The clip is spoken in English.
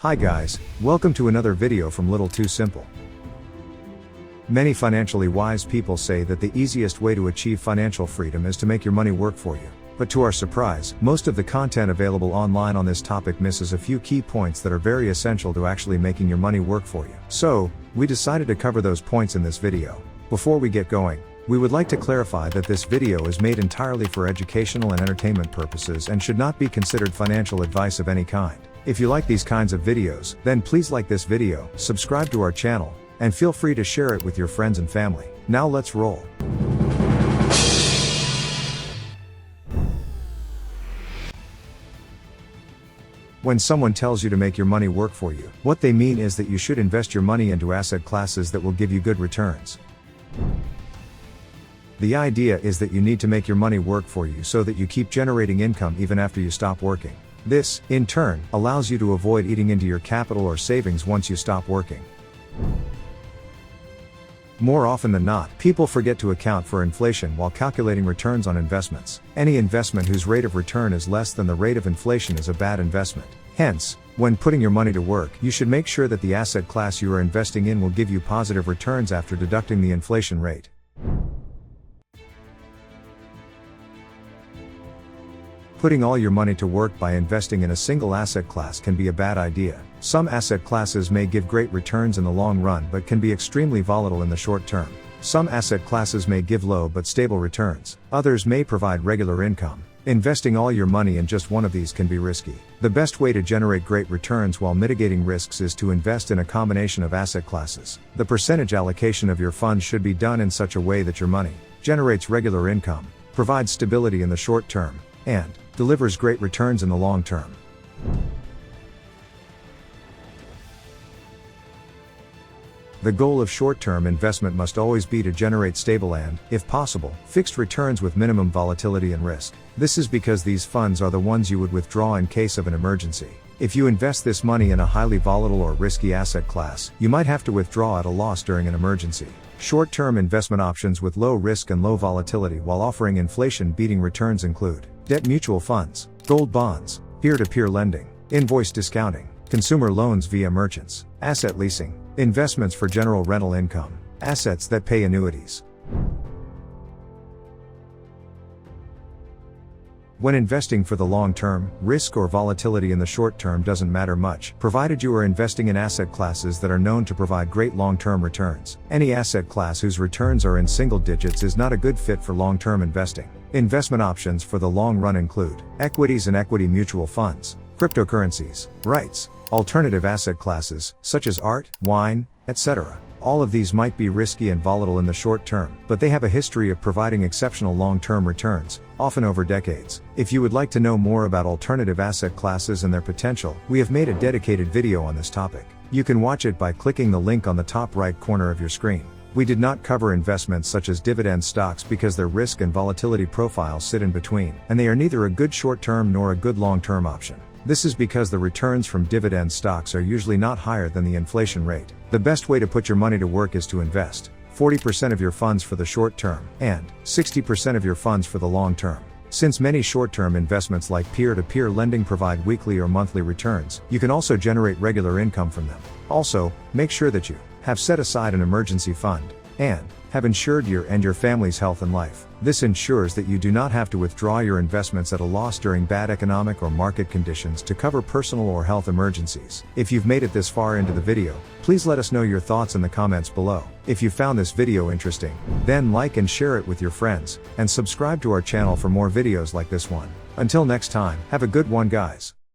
Hi guys, welcome to another video from Little Too Simple. Many financially wise people say that the easiest way to achieve financial freedom is to make your money work for you. But to our surprise, most of the content available online on this topic misses a few key points that are very essential to actually making your money work for you. So, we decided to cover those points in this video. Before we get going, we would like to clarify that this video is made entirely for educational and entertainment purposes and should not be considered financial advice of any kind. If you like these kinds of videos, then please like this video, subscribe to our channel, and feel free to share it with your friends and family. Now let's roll. When someone tells you to make your money work for you, what they mean is that you should invest your money into asset classes that will give you good returns. The idea is that you need to make your money work for you so that you keep generating income even after you stop working. This, in turn, allows you to avoid eating into your capital or savings once you stop working. More often than not, people forget to account for inflation while calculating returns on investments. Any investment whose rate of return is less than the rate of inflation is a bad investment. Hence, when putting your money to work, you should make sure that the asset class you are investing in will give you positive returns after deducting the inflation rate. Putting all your money to work by investing in a single asset class can be a bad idea. Some asset classes may give great returns in the long run but can be extremely volatile in the short term. Some asset classes may give low but stable returns. Others may provide regular income. Investing all your money in just one of these can be risky. The best way to generate great returns while mitigating risks is to invest in a combination of asset classes. The percentage allocation of your funds should be done in such a way that your money generates regular income, provides stability in the short term, and delivers great returns in the long term. The goal of short-term investment must always be to generate stable and, if possible, fixed returns with minimum volatility and risk. This is because these funds are the ones you would withdraw in case of an emergency. If you invest this money in a highly volatile or risky asset class, you might have to withdraw at a loss during an emergency. Short-term investment options with low risk and low volatility while offering inflation-beating returns include debt mutual funds, gold bonds, peer-to-peer lending, invoice discounting, consumer loans via merchants, asset leasing, investments for general rental income, assets that pay annuities. When investing for the long term, risk or volatility in the short term doesn't matter much, provided you are investing in asset classes that are known to provide great long-term returns. Any asset class whose returns are in single digits is not a good fit for long-term investing. Investment options for the long run include equities and equity mutual funds, cryptocurrencies, REITs, alternative asset classes, such as art, wine, etc. All of these might be risky and volatile in the short term, but they have a history of providing exceptional long-term returns, often over decades. If you would like to know more about alternative asset classes and their potential, we have made a dedicated video on this topic. You can watch it by clicking the link on the top right corner of your screen. We did not cover investments such as dividend stocks because their risk and volatility profiles sit in between, and they are neither a good short-term nor a good long-term option. This is because the returns from dividend stocks are usually not higher than the inflation rate. The best way to put your money to work is to invest 40% of your funds for the short term and 60% of your funds for the long term. Since many short-term investments like peer-to-peer lending provide weekly or monthly returns, you can also generate regular income from them. Also, make sure that you have set aside an emergency fund and have insured your and your family's health and life. This ensures that you do not have to withdraw your investments at a loss during bad economic or market conditions to cover personal or health emergencies. If you've made it this far into the video, please let us know your thoughts in the comments below. If you found this video interesting, then like and share it with your friends, and subscribe to our channel for more videos like this one. Until next time, have a good one guys.